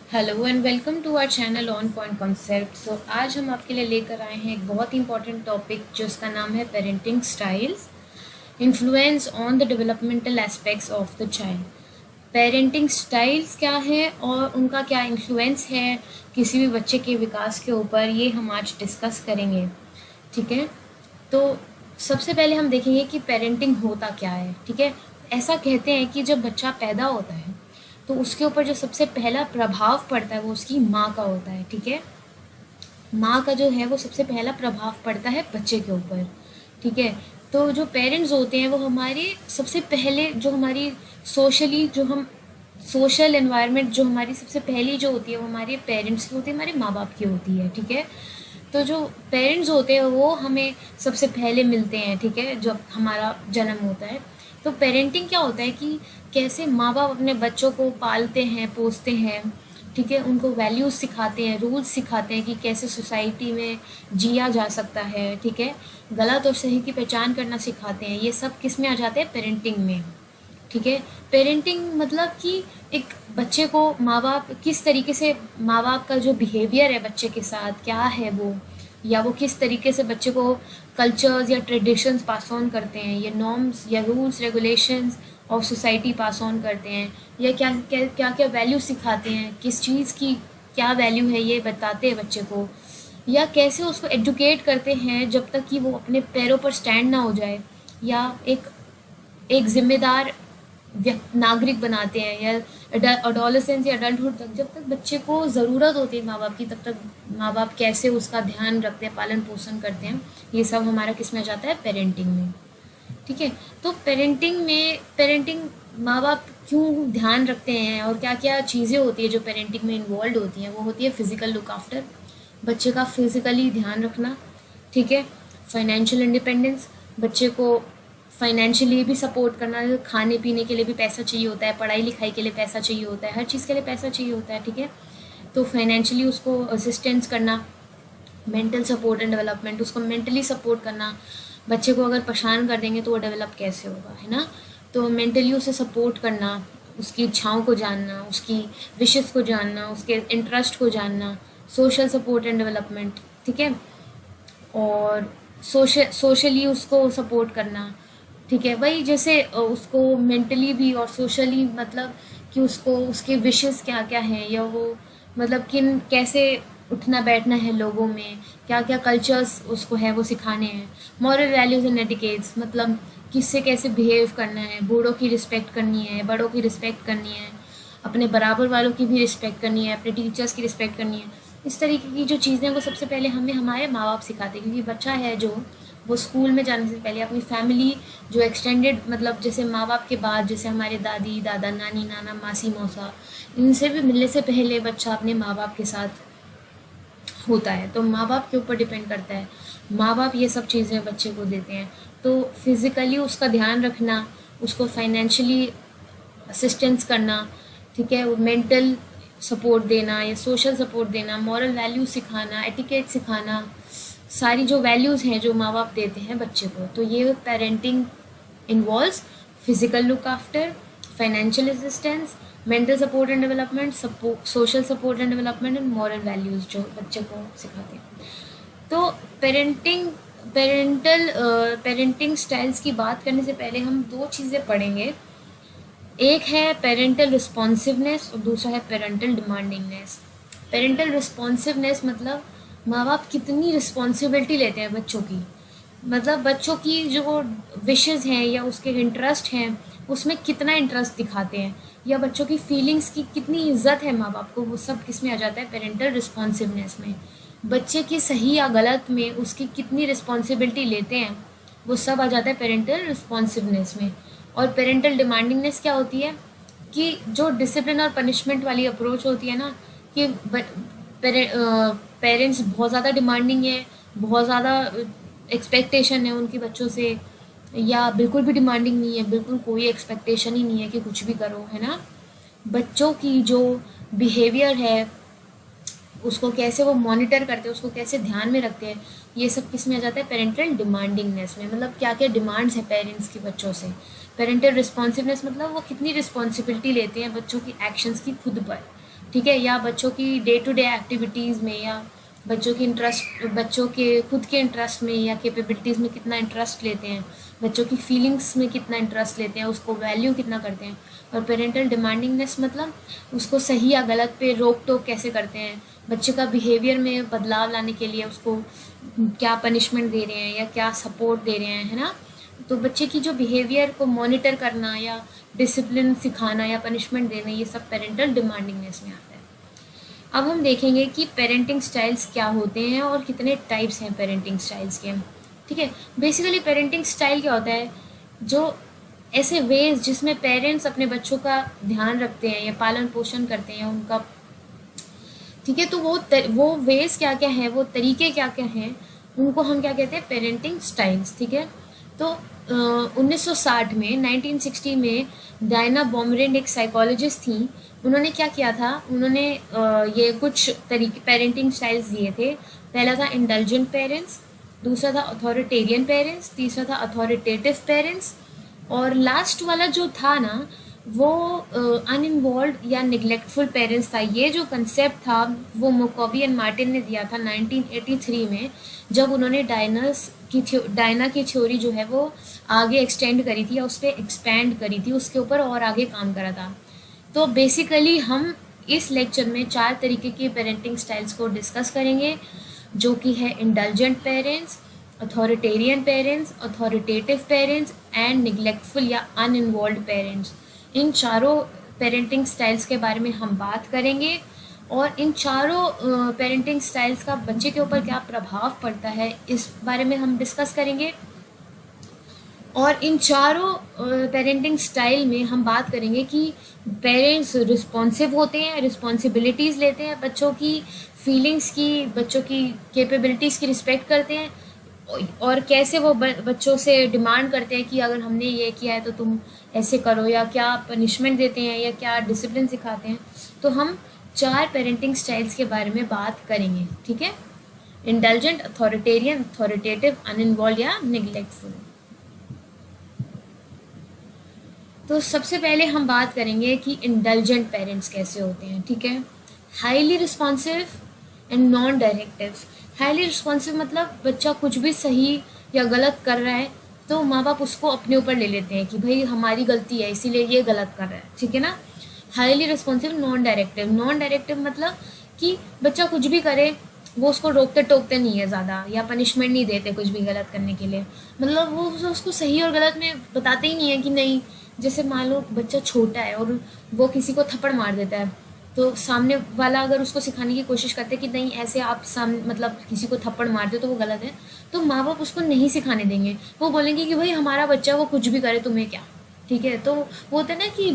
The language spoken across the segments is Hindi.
Hello and welcome to our channel on point concept. आज हम आपके लिए लेकर आए हैं एक बहुत इंपॉर्टेंट टॉपिक जिसका नाम है parenting styles, influence on the developmental aspects of the child. Parenting styles क्या है और उनका क्या इन्फ्लुएंस है किसी भी बच्चे के विकास के ऊपर, ये हम आज डिस्कस करेंगे। ठीक है, तो सबसे पहले हम देखेंगे कि पेरेंटिंग होता क्या है। ठीक है, ऐसा कहते हैं कि जब बच्चा पैदा होता है तो उसके ऊपर जो सबसे पहला प्रभाव पड़ता है वो उसकी माँ का होता है। ठीक है, माँ का जो है वो सबसे पहला प्रभाव पड़ता है बच्चे के ऊपर। ठीक है, तो जो पेरेंट्स होते हैं वो हमारे सबसे पहले जो हमारी सोशली जो हम सोशल एनवायरनमेंट जो हमारी सबसे पहली जो होती है वो हमारे पेरेंट्स की होती है, हमारे माँ बाप की होती है। ठीक है, तो जो पेरेंट्स होते हैं वो हमें सबसे पहले मिलते हैं। ठीक है, जब हमारा जन्म होता है तो पेरेंटिंग क्या होता है कि कैसे माँ बाप अपने बच्चों को पालते हैं, पोसते हैं। ठीक है, उनको वैल्यूज़ सिखाते हैं, रूल्स सिखाते हैं कि कैसे सोसाइटी में जिया जा सकता है। ठीक है, गलत और सही की पहचान करना सिखाते हैं। ये सब किस में आ जाते हैं? पेरेंटिंग में। ठीक है, पेरेंटिंग मतलब कि एक बच्चे को माँ बाप किस तरीके से, माँ बाप का जो बिहेवियर है बच्चे के साथ क्या है वो, या वो किस तरीके से बच्चे को कल्चर्स या ट्रेडिशंस पास ऑन करते हैं, या नॉर्म्स या rules regulations of society pass on करते हैं, या क्या क्या क्या क्या वैल्यू सिखाते हैं, किस चीज़ की क्या वैल्यू है ये बताते हैं बच्चे को, या कैसे उसको एजुकेट करते हैं जब तक कि वो अपने पैरों पर स्टैंड ना हो जाए, या एक एक जिम्मेदार नागरिक बनाते हैं, या अडोलेसेंस या अडल्टहुड तक जब तक बच्चे को ज़रूरत होती है माँ बाप की, तब तक माँ बाप कैसे उसका ध्यान रखते हैं, पालन पोषण करते हैं। ये सब हमारा किस में आ जाता है? पेरेंटिंग में। ठीक है, तो पेरेंटिंग माँ बाप क्यों ध्यान रखते हैं और क्या क्या चीज़ें होती है जो पेरेंटिंग में इन्वॉल्व होती हैं। वो होती है फिज़िकल लुक आफ्टर, बच्चे का फिज़िकली ध्यान रखना। ठीक है, फाइनेंशियल इंडिपेंडेंस, बच्चे को फाइनेंशियली भी सपोर्ट करना, खाने पीने के लिए भी पैसा चाहिए होता है, पढ़ाई लिखाई के लिए पैसा चाहिए होता है, हर चीज़ के लिए पैसा चाहिए होता है। ठीक है, तो फाइनेंशियली उसको असिस्टेंस करना, मेंटल सपोर्ट एंड डेवलपमेंट, उसको मेंटली सपोर्ट करना। बच्चे को अगर परेशान कर देंगे तो वो डेवलप कैसे होगा, है ना। तो मेंटली उसे सपोर्ट करना, उसकी इच्छाओं को जानना, उसकी विशेस को जानना, उसके इंटरेस्ट को जानना, सोशल सपोर्ट एंड डेवलपमेंट। ठीक है, और सोशली उसको सपोर्ट करना। ठीक है, वही जैसे उसको मेंटली भी और सोशली, मतलब कि उसको उसके विशेस क्या क्या हैं, या वो मतलब किन कैसे उठना बैठना है लोगों में, क्या क्या कल्चर्स उसको है वो सिखाने हैं। मॉरल वैल्यूज़ एंड एटिकेट्स, मतलब किससे कैसे बिहेव करना है, बूढ़ों की रिस्पेक्ट करनी है, बड़ों की रिस्पेक्ट करनी है, अपने बराबर वालों की भी रिस्पेक्ट करनी है, अपने टीचर्स की रिस्पेक्ट करनी है। इस तरीके की जो चीज़ें वो सबसे पहले हमें हमारे माँ बाप सिखाते हैं, क्योंकि बच्चा है जो वो स्कूल में जाने से पहले अपनी फैमिली जो एक्सटेंडेड, मतलब जैसे माँ बाप के बाद जैसे हमारे दादी दादा, नानी नाना, मासी मौसा, इनसे भी मिलने से पहले बच्चा अपने माँ बाप के साथ होता है। तो माँ बाप के ऊपर डिपेंड करता है, माँ बाप ये सब चीज़ें बच्चे को देते हैं। तो फिज़िकली उसका ध्यान रखना, उसको फाइनेंशियली असिस्टेंस करना। ठीक है, मेंटल सपोर्ट देना या सोशल सपोर्ट देना, मॉरल वैल्यूज सिखाना, एटिकेट सिखाना, सारी जो वैल्यूज़ हैं जो माँ बाप देते हैं बच्चे को। तो ये parenting involves physical look after, financial assistance, mental support and development, social support and development and moral values जो बच्चे को सिखाते हैं। तो पेरेंटिंग स्टाइल्स की बात करने से पहले हम दो चीज़ें पढ़ेंगे। एक है पेरेंटल रिस्पॉन्सिवनेस और दूसरा है पेरेंटल डिमांडिंगनेस। पेरेंटल रिस्पॉन्सिवनेस मतलब माँ बाप कितनी रिस्पॉन्सिबिलिटी लेते हैं बच्चों की, मतलब बच्चों की जो विशेज़ हैं या उसके इंटरेस्ट हैं उसमें कितना इंटरेस्ट दिखाते हैं, या बच्चों की फीलिंग्स की कितनी इज्जत है माँ बाप को, वो सब किस में आ जाता है? पेरेंटल रिस्पॉन्सिवनेस में। बच्चे की सही या गलत में उसकी कितनी रिस्पॉन्सिबिलिटी लेते हैं, वो सब आ जाता है पेरेंटल रिस्पॉन्सिवनेस में। और पेरेंटल डिमांडिंगनेस क्या होती है कि जो डिसिप्लिन और पनिशमेंट वाली अप्रोच होती है ना, कि पेरेंट्स बहुत ज़्यादा डिमांडिंग है, बहुत ज़्यादा एक्सपेक्टेशन है उनके बच्चों से, या बिल्कुल भी डिमांडिंग नहीं है, बिल्कुल कोई एक्सपेक्टेशन ही नहीं है कि कुछ भी करो, है ना। बच्चों की जो बिहेवियर है उसको कैसे वो मॉनिटर करते हैं, उसको कैसे ध्यान में रखते हैं, ये सब किस में आ जाता है? पेरेंटल डिमांडिंगनेस में। मतलब क्या क्या डिमांड्स हैं पेरेंट्स की बच्चों से। पेरेंटल रिस्पॉन्सिवनेस मतलब वो कितनी रिस्पॉन्सिबिलिटी लेते हैं बच्चों की एक्शंस की खुद पर, ठीक है, या बच्चों की डे टू डे एक्टिविटीज़ में, या बच्चों की इंटरेस्ट, बच्चों के खुद के इंटरेस्ट में या कैपेबिलिटीज़ में कितना इंटरेस्ट लेते हैं, बच्चों की फीलिंग्स में कितना इंटरेस्ट लेते हैं, उसको वैल्यू कितना करते हैं। और पेरेंटल डिमांडिंगनेस मतलब उसको सही या गलत पे रोक टोक कैसे करते हैं, बच्चे का बिहेवियर में बदलाव लाने के लिए उसको क्या पनिशमेंट दे रहे हैं या क्या सपोर्ट दे रहे हैं, है ना। तो बच्चे की जो बिहेवियर को मॉनिटर करना या डिसिप्लिन सिखाना या पनिशमेंट देना, ये सब पेरेंटल डिमांडिंगनेस में आता है। अब हम देखेंगे कि पेरेंटिंग स्टाइल्स क्या होते हैं और कितने टाइप्स हैं पेरेंटिंग स्टाइल्स के। ठीक है, बेसिकली पेरेंटिंग स्टाइल क्या होता है, जो ऐसे वेज जिसमें पेरेंट्स अपने बच्चों का ध्यान रखते हैं या पालन पोषण करते हैं उनका। ठीक है, तो वो वेज क्या क्या है, वो तरीके क्या क्या हैं, उनको हम क्या कहते हैं, पेरेंटिंग स्टाइल्स। ठीक है, तो 1960 में 1960 में डायना बॉमरेंड एक साइकोलॉजिस्ट थी। उन्होंने क्या किया था, उन्होंने ये कुछ तरीके पेरेंटिंग स्टाइल्स दिए थे। पहला था इंडल्जेंट पेरेंट्स, दूसरा था अथॉरिटेरियन पेरेंट्स, तीसरा था अथॉरिटेटिव पेरेंट्स, और लास्ट वाला जो था ना वो अनइन्वॉल्व या निगलेक्टफुल पेरेंट्स था। ये जो कंसेप्ट था वो मोकॉबी एंड मार्टिन ने दिया था 1983 में, जब उन्होंने डायना की थ्योरी जो है वो आगे एक्सटेंड करी थी या उस पर एक्सपैंड करी थी, उसके ऊपर और आगे काम करा था। तो बेसिकली हम इस लेक्चर में 4 तरीके के पेरेंटिंग स्टाइल्स को डिस्कस करेंगे, जो कि है indulgent parents, authoritarian parents, authoritative parents and neglectful या अनइन्वॉल्व पेरेंट्स। इन चारों पेरेंटिंग स्टाइल्स के बारे में हम बात करेंगे और इन चारों पेरेंटिंग स्टाइल्स का बच्चे के ऊपर क्या प्रभाव पड़ता है इस बारे में हम डिस्कस करेंगे। और इन चारों पेरेंटिंग स्टाइल में हम बात करेंगे कि पेरेंट्स रिस्पॉन्सिव होते हैं, रिस्पॉन्सिबिलिटीज़ लेते हैं, बच्चों की फीलिंग्स की, बच्चों की कैपेबिलिटीज़ की रिस्पेक्ट करते हैं, और कैसे वो बच्चों से डिमांड करते हैं कि अगर हमने ये किया है तो तुम ऐसे करो, या क्या पनिशमेंट देते हैं या क्या डिसिप्लिन सिखाते हैं। तो हम 4 पेरेंटिंग स्टाइल्स के बारे में बात करेंगे। ठीक है, इंडल्जेंट, अथॉरिटेरियन, अथॉरिटेटिव, अनइन्वॉल्व या निगलेक्टफुल। तो सबसे पहले हम बात करेंगे कि इंडल्जेंट पेरेंट्स कैसे होते हैं। ठीक है, highly responsive and non directive. Highly responsive मतलब बच्चा कुछ भी सही या गलत कर रहा है तो माँ बाप उसको अपने ऊपर ले लेते हैं कि भाई हमारी गलती है इसीलिए ये गलत कर रहा है। ठीक है ना। Highly responsive, non directive. Non directive मतलब कि बच्चा कुछ भी करे वो उसको रोकते टोकते नहीं है ज़्यादा, या पनिशमेंट नहीं देते कुछ भी गलत करने के लिए। मतलब वो उसको सही और गलत में बताते ही नहीं है कि नहीं। जैसे मान लो बच्चा छोटा है और वो किसी को थप्पड़ मार देता है, तो सामने वाला अगर उसको सिखाने की कोशिश करते कि नहीं ऐसे आप मतलब किसी को थप्पड़ मार दो तो वो गलत है, तो माँ बाप उसको नहीं सिखाने देंगे। वो बोलेंगे कि भाई हमारा बच्चा वो कुछ भी करे तुम्हें क्या। ठीक है, तो वो होता है ना कि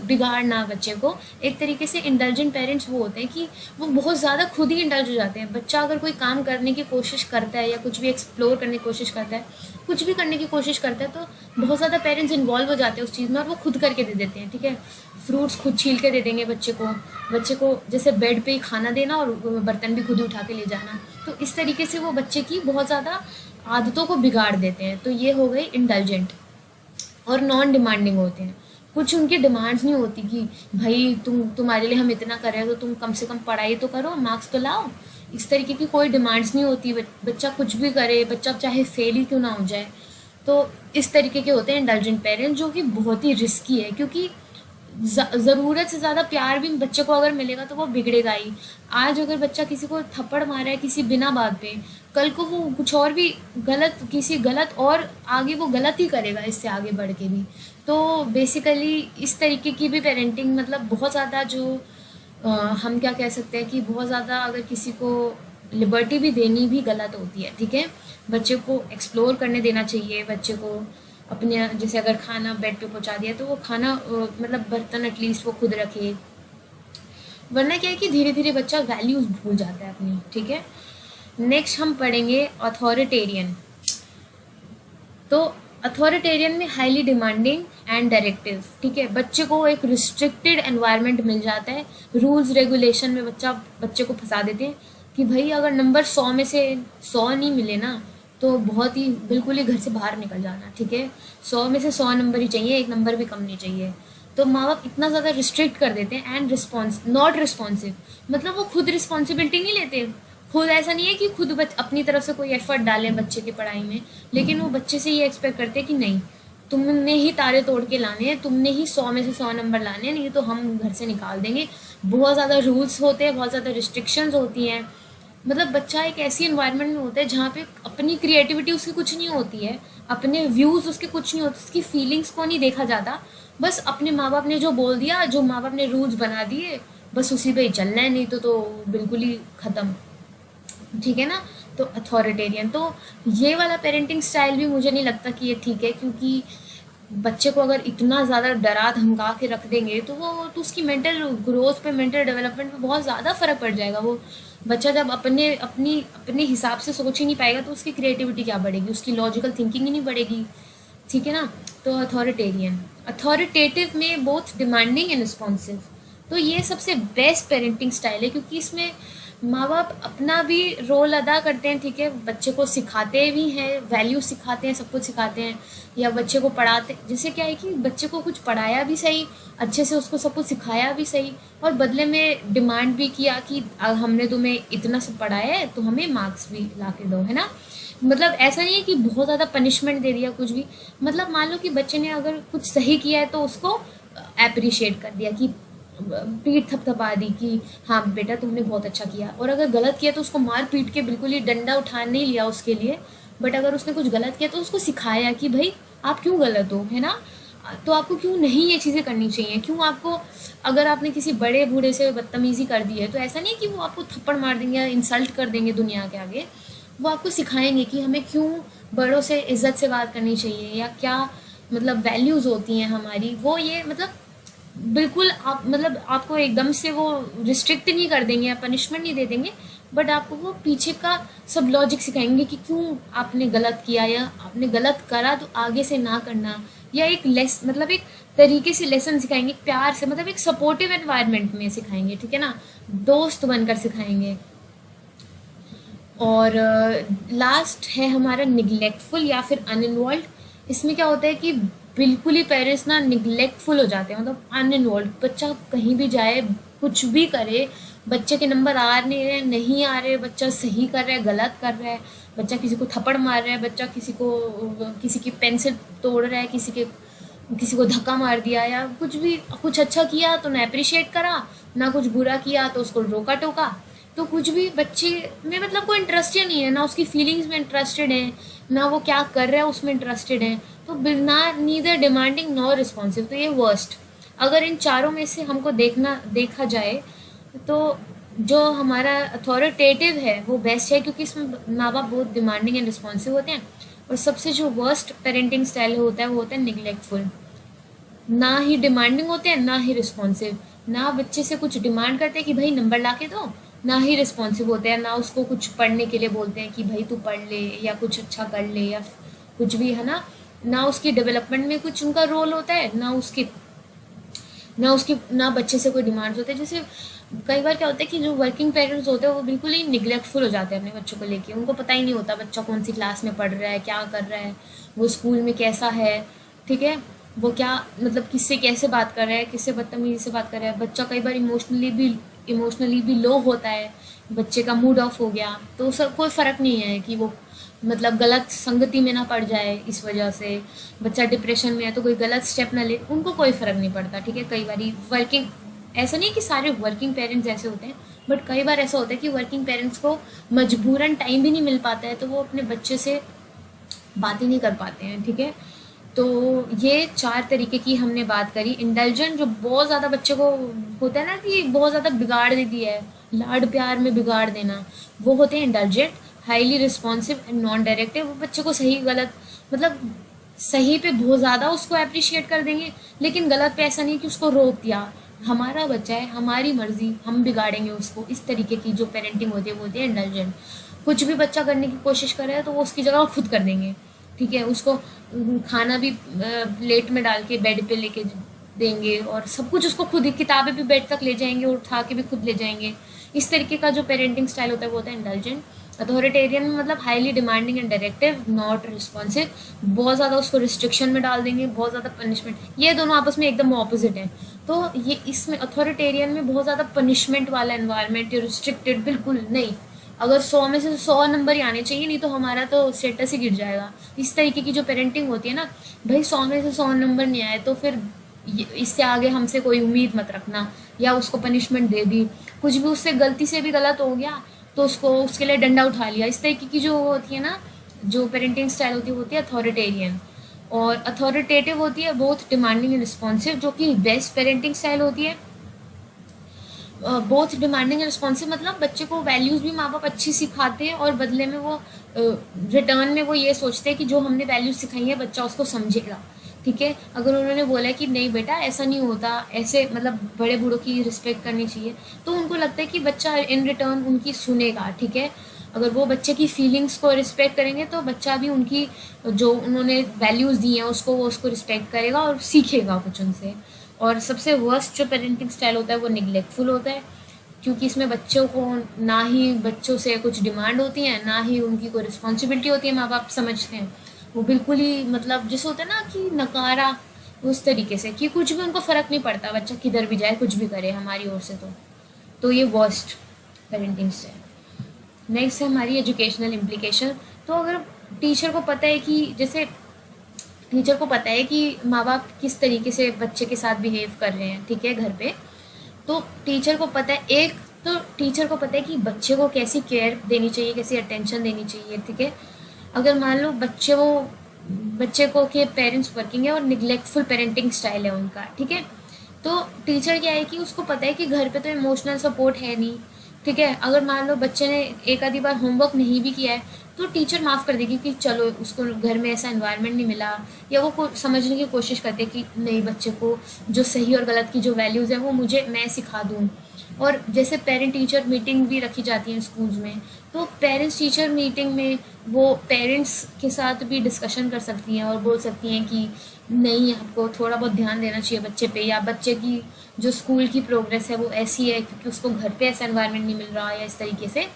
बिगाड़ना बच्चे को। एक तरीके से इंडल्जेंट पेरेंट्स वो होते हैं कि वो बहुत ज़्यादा खुद ही इंडल्ज हो जाते हैं। बच्चा अगर कोई काम करने की कोशिश करता है या कुछ भी एक्सप्लोर करने की कोशिश करता है, कुछ भी करने की कोशिश करता है, तो बहुत ज़्यादा पेरेंट्स इन्वॉल्व हो जाते हैं उस चीज़ में और वो खुद करके दे देते हैं। ठीक है, फ्रूट्स खुद छील के दे देंगे बच्चे को जैसे बेड पे ही खाना देना और बर्तन भी खुद ही उठा के ले जाना। तो इस तरीके से वो बच्चे की बहुत ज़्यादा आदतों को बिगाड़ देते हैं। तो ये हो गई इंडल्जेंट। और नॉन डिमांडिंग होते हैं, कुछ उनकी डिमांड्स नहीं होती कि भाई तुम्हारे लिए हम इतना कर रहे हैं तो तुम कम से कम पढ़ाई तो करो, मार्क्स तो लाओ। इस तरीके की कोई डिमांड्स नहीं होती। बच्चा कुछ भी करे, बच्चा चाहे फेल ही क्यों ना हो जाए। तो इस तरीके के होते हैं इंडल्जेंट पेरेंट्स, जो कि बहुत ही रिस्की है, क्योंकि ज़रूरत से ज़्यादा प्यार भी बच्चे को अगर मिलेगा तो वो बिगड़ेगा ही। आज अगर बच्चा किसी को थप्पड़ मारा है किसी बिना बात पे, कल को वो कुछ और भी किसी गलत और आगे वो गलत ही करेगा इससे आगे बढ़ के भी। तो बेसिकली इस तरीके की भी पेरेंटिंग मतलब बहुत ज़्यादा जो हम क्या कह सकते हैं कि बहुत ज़्यादा अगर किसी को लिबर्टी भी देनी भी गलत होती है। ठीक है, बच्चे को एक्सप्लोर करने देना चाहिए, बच्चे को अपने जैसे अगर खाना बेड पे पहुंचा दिया तो वो खाना मतलब बर्तन एटलीस्ट वो खुद रखे, वरना क्या है कि धीरे धीरे बच्चा वैल्यूज़ भूल जाता है अपनी। ठीक है, नेक्स्ट हम पढ़ेंगे अथॉरिटेरियन। तो अथॉरिटेरियन में हाईली डिमांडिंग एंड डायरेक्टिव। ठीक है, बच्चे को एक रिस्ट्रिक्टेड एनवायरनमेंट मिल जाता है, रूल्स रेगुलेशन में बच्चे को फंसा देते हैं कि भाई अगर नंबर 100 में से 100 नहीं मिले ना तो बहुत ही बिल्कुल ही घर से बाहर निकल जाना। ठीक है, 100 में से 100 नंबर ही चाहिए, एक नंबर भी कम नहीं चाहिए। तो माँ बाप इतना ज़्यादा रिस्ट्रिक्ट कर देते हैं एंड नॉट रिस्पॉन्सिव, मतलब वो खुद रिस्पॉन्सिबिलिटी नहीं लेते। खुद ऐसा नहीं है कि खुद अपनी तरफ से कोई एफर्ट डालें बच्चे की पढ़ाई में, लेकिन वो बच्चे से ये एक्सपेक्ट करते हैं कि नहीं, तुमने ही तारे तोड़ के लाने हैं, तुमने ही 100 में से 100 नंबर लाने हैं, नहीं तो हम घर से निकाल देंगे। बहुत ज़्यादा रूल्स होते हैं, बहुत ज़्यादा रिस्ट्रिक्शंस होती हैं। मतलब बच्चा एक ऐसी इन्वायरमेंट में होता है जहाँ पे अपनी क्रिएटिविटी उसकी कुछ नहीं होती है, अपने व्यूज़ उसके कुछ नहीं होते, उसकी फीलिंग्स को नहीं देखा जाता। बस अपने माँ बाप ने जो बोल दिया, जो माँ बाप ने रूल्स बना दिए, बस उसी पे ही चलना है, नहीं तो बिल्कुल ही ख़त्म। ठीक है ना। तो अथॉरिटेरियन, तो ये वाला पेरेंटिंग स्टाइल भी मुझे नहीं लगता कि ये ठीक है, क्योंकि बच्चे को अगर इतना ज़्यादा डरा धमका के रख देंगे तो उसकी मेंटल ग्रोथ पे, मेंटल डेवलपमेंट पे बहुत ज़्यादा फ़र्क पड़ जाएगा। वो बच्चा जब अपने हिसाब से सोच ही नहीं पाएगा तो उसकी क्रिएटिविटी क्या बढ़ेगी, उसकी लॉजिकल थिंकिंग ही नहीं बढ़ेगी। ठीक है ना। तो अथॉरिटेरियन, अथॉरिटेटिव में बोथ डिमांडिंग एंड रिस्पॉन्सिव, तो ये सबसे बेस्ट पेरेंटिंग स्टाइल है, क्योंकि इसमें माँ बाप अपना भी रोल अदा करते हैं। ठीक है, बच्चे को सिखाते भी हैं, वैल्यू सिखाते हैं, सब कुछ सिखाते हैं, या बच्चे को पढ़ाते, जैसे क्या है कि बच्चे को कुछ पढ़ाया भी सही, अच्छे से उसको सब कुछ सिखाया भी सही, और बदले में डिमांड भी किया कि हमने तुम्हें इतना सब पढ़ाया है तो हमें मार्क्स भी ला के दो, है ना। मतलब ऐसा नहीं है कि बहुत ज़्यादा पनिशमेंट दे दिया कुछ भी, मतलब मान लो कि बच्चे ने अगर कुछ सही किया है तो उसको अप्रिशिएट कर दिया, कि पीठ थपथपा दी कि हाँ बेटा तुमने बहुत अच्छा किया, और अगर गलत किया तो उसको मार पीट के बिल्कुल ही डंडा उठा नहीं लिया उसके लिए, बट अगर उसने कुछ गलत किया तो उसको सिखाया कि भाई आप क्यों गलत हो, है ना। तो आपको क्यों नहीं ये चीज़ें करनी चाहिए, क्यों आपको, अगर आपने किसी बड़े बूढ़े से बदतमीज़ी कर दी है तो ऐसा नहीं है कि वो आपको थप्पड़ मार देंगे या इंसल्ट कर देंगे दुनिया के आगे, वो आपको सिखाएंगे कि हमें क्यों बड़ों से इज्जत से बात करनी चाहिए, या क्या मतलब वैल्यूज़ होती हैं हमारी, वो ये मतलब बिल्कुल आप मतलब आपको एकदम से वो रिस्ट्रिक्ट नहीं कर देंगे या पनिशमेंट नहीं दे देंगे, बट आपको वो पीछे का सब लॉजिक सिखाएंगे कि क्यों आपने गलत किया, या आपने गलत करा तो आगे से ना करना, या एक मतलब एक तरीके से लेसन सिखाएंगे, प्यार से, मतलब एक सपोर्टिव एनवायरनमेंट में सिखाएंगे। ठीक है ना, दोस्त बनकर सिखाएंगे। और लास्ट है हमारा निग्लेक्टफुल या फिर अनइन्वॉल्व। इसमें क्या होता है कि बिल्कुल ही पेरेंट्स ना निग्लेक्टफुल हो जाते हैं, मतलब अनइन्वॉल्व, बच्चा कहीं भी जाए कुछ भी करे, बच्चे के नंबर आ नहीं रहे, नहीं आ रहे, बच्चा सही कर रहा है, गलत कर रहा है, बच्चा किसी को थप्पड़ मार रहा है, बच्चा किसी की पेंसिल तोड़ रहा है, किसी को धक्का मार दिया, या कुछ भी, कुछ अच्छा किया तो ना अप्रिशिएट करा, ना कुछ बुरा किया तो उसको रोका टोका, तो कुछ भी बच्चे में मतलब कोई इंटरेस्ट ही नहीं है, ना उसकी फीलिंग्स में इंटरेस्टेड है, ना वो क्या कर रहा है उसमें इंटरेस्टेड है, तो ना नीदर डिमांडिंग नॉर रिस्पॉन्सिव, तो ये वर्स्ट। अगर इन चारों में से हमको देखा जाए तो जो हमारा अथॉरिटेटिव है वो बेस्ट है, क्योंकि इसमें माँ बाप बहुत डिमांडिंग एंड रिस्पॉन्सिव होते हैं, और सबसे जो वर्स्ट पेरेंटिंग स्टाइल होता है वो होता है निग्लेक्टफुल, ना ही डिमांडिंग होते हैं ना ही रिस्पॉन्सिव, ना बच्चे से कुछ डिमांड करते हैं कि भाई नंबर ला के दो, ना ही रिस्पॉन्सिव होते हैं, ना उसको कुछ पढ़ने के लिए बोलते हैं कि भाई तू पढ़ ले या कुछ अच्छा कर ले या कुछ भी, है ना उसकी डेवलपमेंट में कुछ उनका रोल होता है, ना बच्चे से कोई डिमांड्स होते हैं। जैसे कई बार क्या होता है कि जो वर्किंग पेरेंट्स होते हैं वो बिल्कुल ही निग्लेक्टफुल हो जाते हैं अपने बच्चों को लेके, उनको पता ही नहीं होता बच्चा कौन सी क्लास में पढ़ रहा है, क्या कर रहा है, वो स्कूल में कैसा है, ठीक है, वो क्या मतलब किससे कैसे बात कर रहा है, किससे बदतमीजी से बात कर रहा है। बच्चा कई बार इमोशनली भी लो होता है, बच्चे का मूड ऑफ हो गया तो सब कोई फ़र्क नहीं है कि वो मतलब गलत संगति में ना पड़ जाए, इस वजह से बच्चा डिप्रेशन में है तो कोई गलत स्टेप ना ले, उनको कोई फ़र्क नहीं पड़ता। ठीक है, कई बार वर्किंग, ऐसा नहीं है कि सारे वर्किंग पेरेंट्स ऐसे होते हैं, बट कई बार ऐसा होता है कि वर्किंग पेरेंट्स को मजबूरन टाइम भी नहीं मिल पाता है तो वो अपने बच्चे से बात ही नहीं कर पाते हैं। ठीक है, तो ये 4 तरीके की हमने बात करी। इंडल्जेंट जो बहुत ज़्यादा बच्चे को होता है ना कि बहुत ज़्यादा बिगाड़ देती है, लाड प्यार में बिगाड़ देना, वो होते हैं indulgent. Highly responsive and non directive, वो बच्चे को सही गलत मतलब सही पे बहुत ज़्यादा उसको अप्रिशिएट कर देंगे, लेकिन गलत पे ऐसा नहीं कि उसको रोक दिया, हमारा बच्चा है, हमारी मर्जी, हम बिगाड़ेंगे उसको। इस तरीके की जो पेरेंटिंग होती है वो होती है इंडल्जेंट। कुछ भी बच्चा करने की कोशिश कर रहा है तो वो उसकी जगह खुद कर देंगे। ठीक है, उसको खाना भी प्लेट में डाल के बेड पे लेके देंगे, और सब कुछ उसको खुद ही, किताबें भी बेड तक ले जाएंगे और उठा के भी खुद ले जाएंगे। इस तरीके का जो पेरेंटिंग स्टाइल होता है वो होता है इंडल्जेंट। अथॉरिटेरियन में मतलब highly demanding and directive, not responsive, बहुत ज़्यादा उसको रिस्ट्रिक्शन में डाल देंगे, बहुत ज़्यादा पनिशमेंट, ये दोनों आपस में एकदम ऑपोजिट हैं। तो ये इसमें अथॉरिटेरियन में बहुत ज़्यादा पनिशमेंट वाला एनवायरनमेंट, रिस्ट्रिक्टेड बिल्कुल नहीं, अगर 100 में से 100 नंबर ही आने चाहिए, नहीं तो हमारा तो स्टेटस ही गिर जाएगा। इस तरीके की जो पेरेंटिंग होती है ना, भाई 100 में से 100 नंबर नहीं आए तो फिर इससे आगे हमसे कोई उम्मीद मत रखना, या उसको पनिशमेंट दे दी, कुछ भी उससे गलती से भी गलत हो गया तो उसको उसके लिए डंडा उठा लिया। इस तरीके की जो होती है ना, जो पेरेंटिंग स्टाइल होती है अथॉरिटेरियन। और अथॉरिटेटिव होती है बोथ डिमांडिंग एंड रिस्पॉन्सिव, जो कि बेस्ट पेरेंटिंग स्टाइल होती है। बोथ डिमांडिंग एंड रिस्पॉन्सिव मतलब बच्चे को वैल्यूज़ भी माँ बाप अच्छी सिखाते हैं, और बदले में वो रिटर्न में वो ये सोचते हैं कि जो हमने वैल्यूज़ सिखाई है बच्चा उसको समझेगा। ठीक है, अगर उन्होंने बोला कि नहीं बेटा ऐसा नहीं होता, ऐसे मतलब बड़े बूढ़ों की रिस्पेक्ट करनी चाहिए, तो उनको लगता है कि बच्चा इन रिटर्न उनकी सुनेगा। ठीक है, अगर वो बच्चे की फीलिंग्स को रिस्पेक्ट करेंगे तो बच्चा भी उनकी जो उन्होंने वैल्यूज़ दी हैं उसको वो उसको रिस्पेक्ट करेगा और सीखेगा कुछ उनसे। और सबसे वर्स्ट जो पेरेंटिंग स्टाइल होता है वो निगलेक्टफुल होता है, क्योंकि इसमें बच्चों को ना ही बच्चों से कुछ डिमांड होती है, ना ही उनकी कोई रिस्पॉन्सिबिलिटी होती है, माँ बाप समझते हैं। वो बिल्कुल ही मतलब जैसे होता है ना कि नकारा, उस तरीके से कि कुछ भी उनको फ़र्क नहीं पड़ता, बच्चा किधर भी जाए कुछ भी करे हमारी ओर से। तो ये वर्स्ट पेरेंटिंग स्टाइल। नेक्स्ट है हमारी एजुकेशनल इम्प्लीकेशन। तो अगर टीचर को पता है कि जैसे टीचर को पता है कि माँ बाप किस तरीके से बच्चे के साथ बिहेव कर रहे हैं, ठीक है, घर पे, तो टीचर को पता है, एक तो टीचर को पता है कि बच्चे को कैसी केयर देनी चाहिए, कैसी अटेंशन देनी चाहिए। ठीक है, अगर मान लो बच्चे को के पेरेंट्स वर्किंग है और निगलेक्टफुल पेरेंटिंग स्टाइल है उनका, ठीक है, तो टीचर क्या है कि उसको पता है कि घर पे तो इमोशनल सपोर्ट है नहीं। ठीक है, अगर मान लो बच्चे ने एक आधी बार होमवर्क नहीं भी किया है तो टीचर माफ़ कर देगी कि चलो उसको घर में ऐसा एनवायरनमेंट नहीं मिला, या वो समझने की कोशिश करते कि नहीं बच्चे को जो सही और गलत की जो वैल्यूज़ हैं वो मैं सिखा दूँ। और जैसे पेरेंट टीचर मीटिंग भी रखी जाती है स्कूल्स में, तो पेरेंट्स टीचर मीटिंग में वो पेरेंट्स के साथ भी डिस्कशन कर सकती हैं और बोल सकती हैं कि नहीं आपको थोड़ा बहुत ध्यान देना चाहिए बच्चे पे, या बच्चे की जो स्कूल की प्रोग्रेस है वो ऐसी है क्योंकि उसको घर पे ऐसा एनवायरनमेंट नहीं मिल रहा, या इस तरीके से।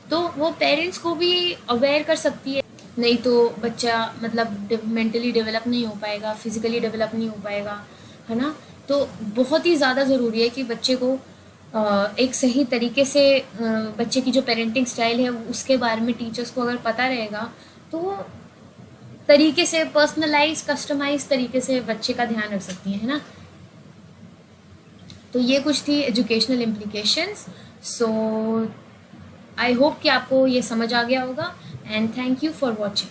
तो वो पेरेंट्स को भी अवेयर कर सकती है, नहीं तो बच्चा मतलब मेंटली डेवलप नहीं हो पाएगा, फिजिकली डेवलप नहीं हो पाएगा, है ना। तो बहुत ही ज़्यादा ज़रूरी है कि बच्चे को एक सही तरीके से बच्चे की जो पेरेंटिंग स्टाइल है उसके बारे में टीचर्स को अगर पता रहेगा तो वो तरीके से पर्सनलाइज कस्टमाइज तरीके से बच्चे का ध्यान रख सकती है ना। तो ये कुछ थी educational implications. So I hope कि आपको ये समझ आ गया होगा, and thank you for watching.